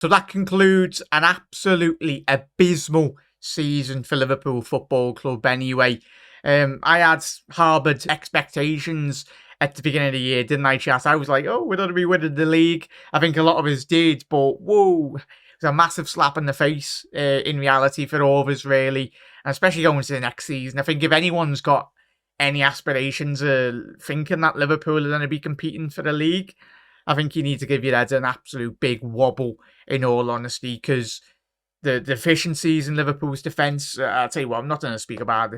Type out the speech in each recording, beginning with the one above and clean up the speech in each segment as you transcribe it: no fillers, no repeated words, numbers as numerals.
So that concludes an absolutely abysmal season for Liverpool Football Club anyway. I had harboured expectations at the beginning of the year, didn't I, chat? I was like, oh, we're going to be winning the league. I think a lot of us did, but whoa, it was a massive slap in the face in reality for all of us, really. And especially going into the next season. I think if anyone's got any aspirations of thinking that Liverpool are going to be competing for the league, I think you need to give your head an absolute big wobble, in all honesty, because the deficiencies in Liverpool's defence, I'll tell you what, I'm not going to speak about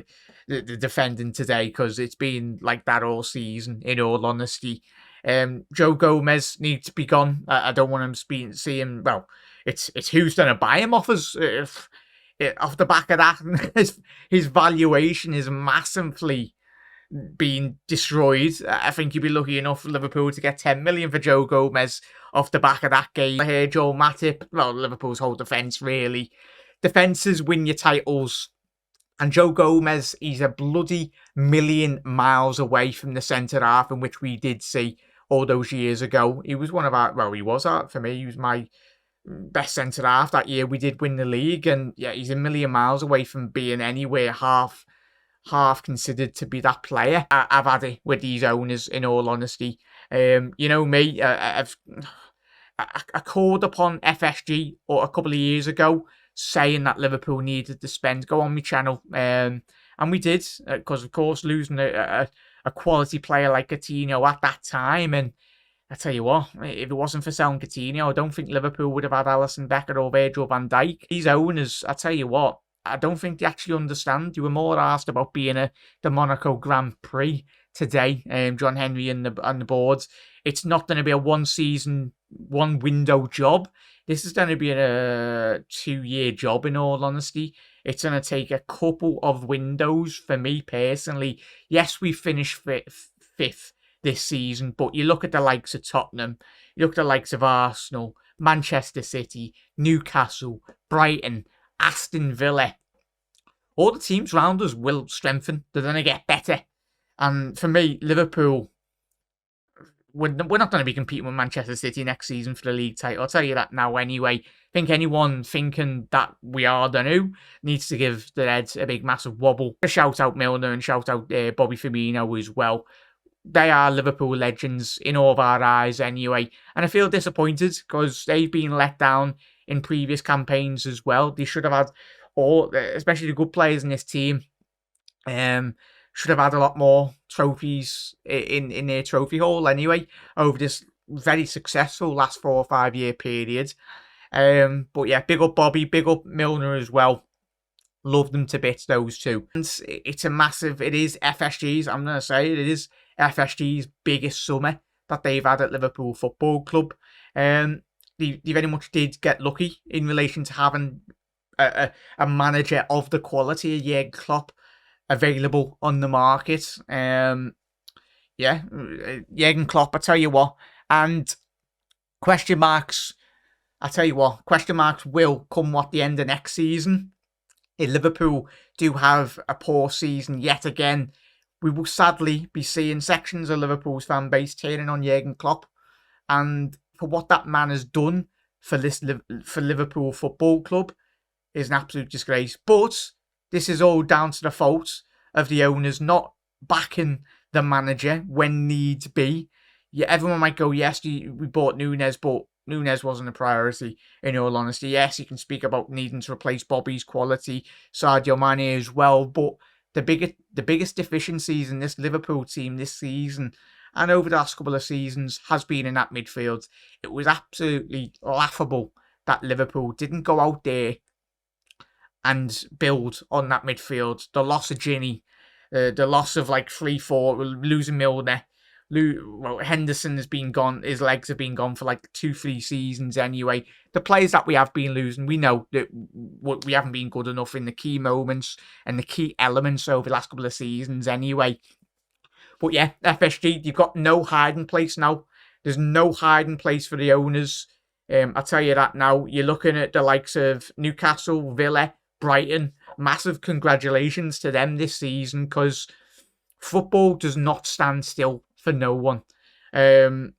the defending today because it's been like that all season, in all honesty. Joe Gomez needs to be gone. I don't want him to see him, well, it's who's going to buy him off us. Off the back of that, his valuation is massively being destroyed. I think you'd be lucky enough for Liverpool to get 10 million for Joe Gomez off the back of that game. I hear Joel Matip, well, Liverpool's whole defence, really. Defences win your titles. And Joe Gomez, he's a bloody million miles away from the centre half, in which we did see all those years ago. He was one of our, well, he was for me, he was my best centre half that year. We did win the league, and yeah, he's a million miles away from being anywhere half considered to be that player. I've had it with these owners, in all honesty. You know me, I called upon FSG a couple of years ago saying that Liverpool needed to spend. Go on my channel, and we did, because of course losing a quality player like Coutinho at that time. And I tell you what, if it wasn't for selling Coutinho, I don't think Liverpool would have had Alisson Becker or Virgil van Dijk. These owners, I tell you what, I don't think they actually understand. You were more asked about being the Monaco Grand Prix today, John Henry and the boards. It's not going to be a one-season, one-window job. This is going to be a 2-year job, in all honesty. It's going to take a couple of windows for me personally. Yes, we finished fifth this season, but you look at the likes of Tottenham, you look at the likes of Arsenal, Manchester City, Newcastle, Brighton, Aston Villa. All the teams around us will strengthen. They're going to get better. And for me, Liverpool, we're not going to be competing with Manchester City next season for the league title. I'll tell you that now anyway. I think anyone thinking that we are the new needs to give their heads a big, massive wobble. Shout out Milner and shout out Bobby Firmino as well. They are Liverpool legends in all of our eyes anyway. And I feel disappointed because they've been let down in previous campaigns as well. They should have had all, especially the good players in this team, should have had a lot more trophies in their trophy haul anyway over this very successful last 4 or 5 year period. But yeah, big up Bobby, big up Milner as well. Love them to bits, those two. And it's a massive, it is FSG's, I'm going to say it is FSG's biggest summer that they've had at Liverpool Football Club. They very much did get lucky in relation to having a manager of the quality of Jurgen Klopp available on the market. Jurgen Klopp, I tell you what, and question marks will come at the end of next season. If Liverpool do have a poor season yet again, we will sadly be seeing sections of Liverpool's fan base turning on Jurgen Klopp, and for what that man has done for Liverpool Football Club is an absolute disgrace. But this is all down to the fault of the owners not backing the manager when needs be. Yeah, everyone might go, yes, we bought Núñez, but Núñez wasn't a priority, in all honesty. Yes, you can speak about needing to replace Bobby's quality, Sadio Mane as well, but the biggest deficiencies in this Liverpool team this season and over the last couple of seasons has been in that midfield. It was absolutely laughable that Liverpool didn't go out there and build on that midfield. The loss of Ginny, the loss of like 3-4, losing Milner. Henderson has been gone. His legs have been gone for like 2-3 seasons anyway. The players that we have been losing, we know that we haven't been good enough in the key moments and the key elements over the last couple of seasons anyway. But yeah, FSG, you've got no hiding place now. There's no hiding place for the owners. I'll tell you that now. You're looking at the likes of Newcastle, Villa, Brighton. Massive congratulations to them this season, because football does not stand still for no one. Um,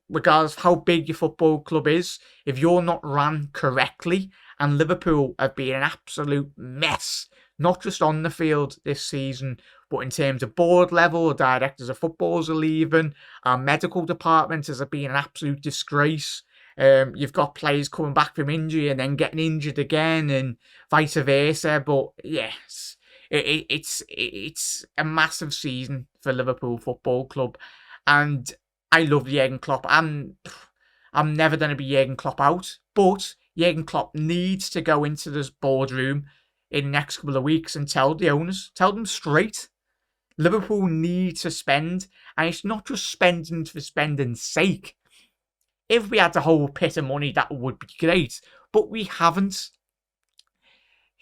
Regardless of how big your football club is, if you're not run correctly, and Liverpool have been an absolute mess, not just on the field this season, but in terms of board level, the directors of footballs are leaving, our medical department has been an absolute disgrace. You've got players coming back from injury and then getting injured again, and vice versa. But yes, it's a massive season for Liverpool Football Club, and I love Jurgen Klopp. I'm never going to be Jurgen Klopp out, but Jurgen Klopp needs to go into this boardroom in the next couple of weeks and tell the owners, tell them straight, Liverpool need to spend, and it's not just spending for spending's sake. If we had a whole pit of money, that would be great, but we haven't.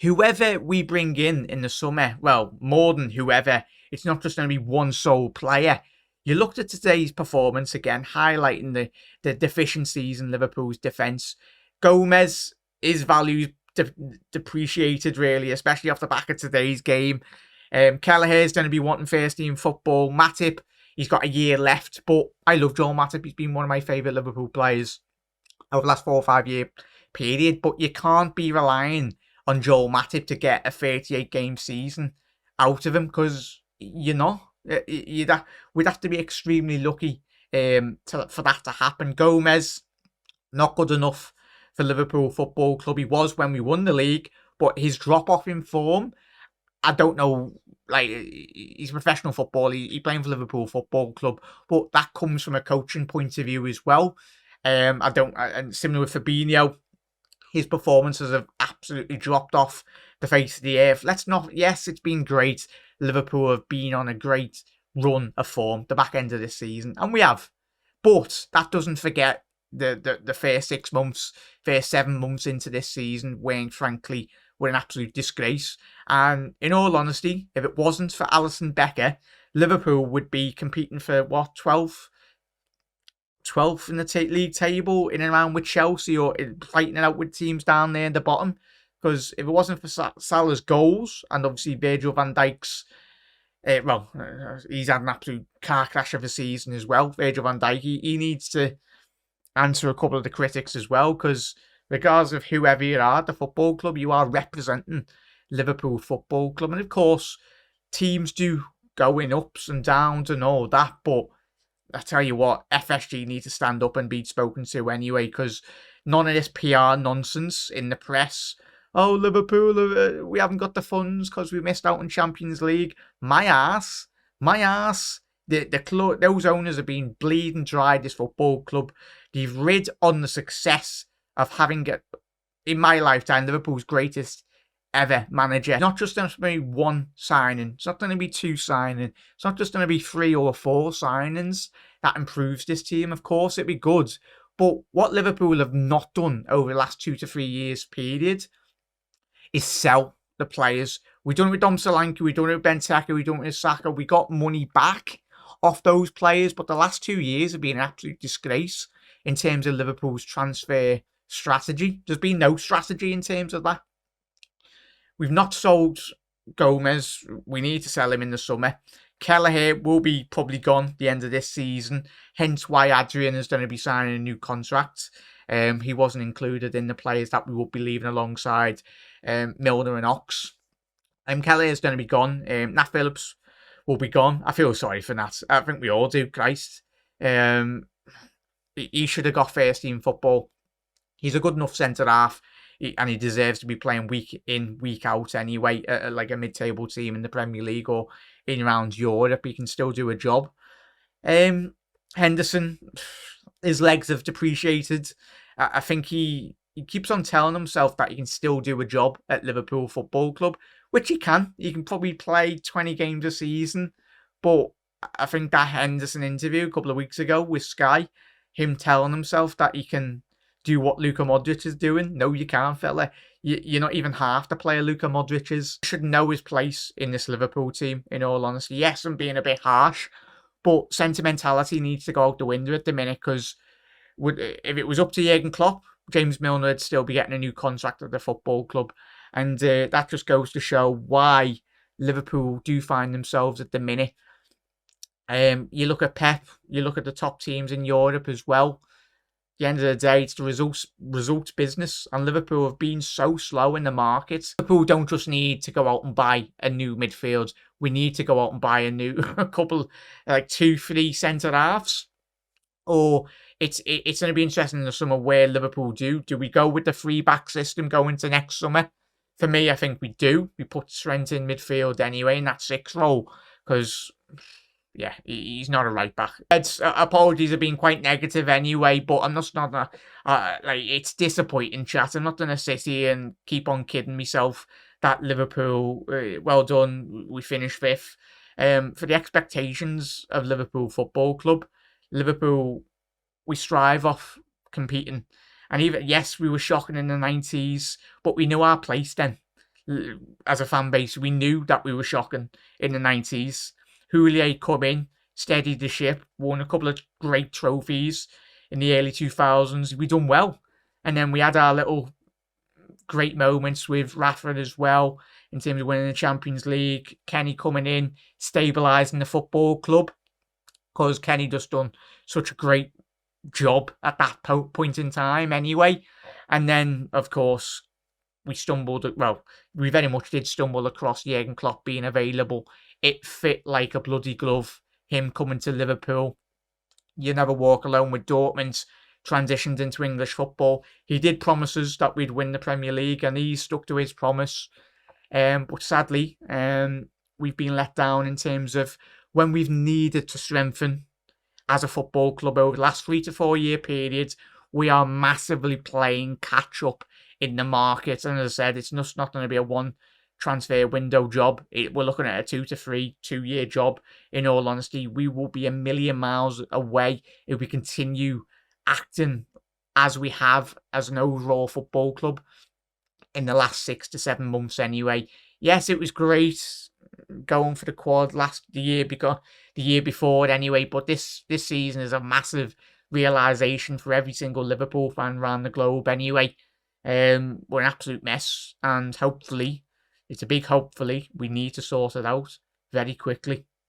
Whoever we bring in the summer, well, more than whoever, it's not just going to be one sole player. You looked at today's performance again, highlighting the deficiencies in Liverpool's defence. Gomez, his value depreciated really, especially off the back of today's game. Kelleher's going to be wanting first team football. Matip, he's got a year left, but I love Joel Matip. He's been one of my favourite Liverpool players over the last 4 or 5 year period, but you can't be relying on Joel Matip to get a 38 game season out of him, because we'd have to be extremely lucky for that to happen. Gomez, not good enough for Liverpool Football Club. He was when we won the league, but his drop off in form, I don't know. Like, he's a professional footballer. He's playing for Liverpool Football Club, but that comes from a coaching point of view as well. And similar with Fabinho, his performances have absolutely dropped off the face of the earth. Yes, it's been great. Liverpool have been on a great run of form the back end of this season, and we have. But that doesn't forget the first 6 months, first 7 months into this season, when frankly were an absolute disgrace. And in all honesty, if it wasn't for Alisson Becker, Liverpool would be competing for 12th in the league table, in and around with Chelsea, or fighting it out with teams down there in the bottom. Because if it wasn't for Salah's goals, and obviously Virgil van Dijk's, he's had an absolute car crash of a season as well. Virgil van Dijk, he needs to answer a couple of the critics as well, because regardless of whoever you are at the football club, you are representing Liverpool Football Club. And of course, teams do go in ups and downs and all that, but I tell you what, FSG need to stand up and be spoken to anyway, because none of this PR nonsense in the press. Oh, Liverpool, we haven't got the funds because we missed out on Champions League. My ass. Those owners have been bleeding dry, this football club. They've rid on the success of having, in my lifetime, Liverpool's greatest ever manager. Not just going to be one signing. It's not going to be 2 signings. It's not just going to be 3 or 4 signings that improves this team. Of course, it'd be good. But what Liverpool have not done over the last 2 to 3 years period is sell the players. We've done it with Dom Solanke, we've done it with Benteke, we've done it with Saka. We got money back off those players, but the last 2 years have been an absolute disgrace in terms of Liverpool's transfer strategy. There's been no strategy in terms of that. We've not sold Gomez. We need to sell him in the summer. Kelleher will be probably gone at the end of this season, hence why Adrian is going to be signing a new contract. He wasn't included in the players that we will be leaving alongside Milner and Ox. Kelleher is going to be gone. Nat Phillips will be gone. I feel sorry for Nat. I think we all do. Christ. He should have got first team football. He's a good enough centre half, and he deserves to be playing week in, week out anyway, like a mid-table team in the Premier League or in around Europe. He can still do a job. Henderson, his legs have depreciated. I think he keeps on telling himself that he can still do a job at Liverpool Football Club, which he can. He can probably play 20 games a season. But I think that Henderson interview a couple of weeks ago with Sky, him telling himself that he can do what Luka Modric is doing. No, you can't, fella. You're not even half the player Luka Modric is. He should know his place in this Liverpool team, in all honesty. Yes, I'm being a bit harsh, but sentimentality needs to go out the window at the minute, because if it was up to Jurgen Klopp, James Milner would still be getting a new contract at the football club. And that just goes to show why Liverpool do find themselves at the minute You look at Pep, you look at the top teams in Europe as well. At the end of the day, it's the results business, and Liverpool have been so slow in the market. Liverpool don't just need to go out and buy a new midfield. We need to go out and buy a couple, like 2-3 centre halves. Or it's going to be interesting in the summer where Liverpool do. Do we go with the 3-back system going into next summer? For me, I think we do. We put Trent in midfield anyway in that 6 role because, yeah, he's not a right back. Apologies have been quite negative anyway, but I'm just not like, it's disappointing, chat. I'm not going to sit here and keep on kidding myself that Liverpool, well done, we finished 5th. For the expectations of Liverpool Football Club, Liverpool, we strive off competing. And even, yes, we were shocking in the 90s, but we knew our place then. As a fan base, we knew that we were shocking in the 90s. Houllier come in, steadied the ship, won a couple of great trophies in the early 2000s. We done well. And then we had our little great moments with Rafa as well, in terms of winning the Champions League. Kenny coming in, stabilising the football club, because Kenny just done such a great job at that point in time anyway. And then, of course, we very much did stumble across Jurgen Klopp being available. It fit like a bloody glove, him coming to Liverpool. You never walk alone with Dortmund, transitioned into English football. He did promise us that we'd win the Premier League, and he stuck to his promise. But sadly, we've been let down in terms of when we've needed to strengthen as a football club over the last 3 to 4 year period. We are massively playing catch up in the market. And as I said, it's just not going to be a one transfer window job. We're looking at a 2 to 3 2-year job. In all honesty, we will be a million miles away if we continue acting as we have as an overall football club in the last 6 to 7 months anyway. Yes, it was great going for the quad the year before anyway, but this season is a massive realisation for every single Liverpool fan around the globe anyway. We're an absolute mess, and hopefully, it's a big hopefully, we need to sort it out very quickly.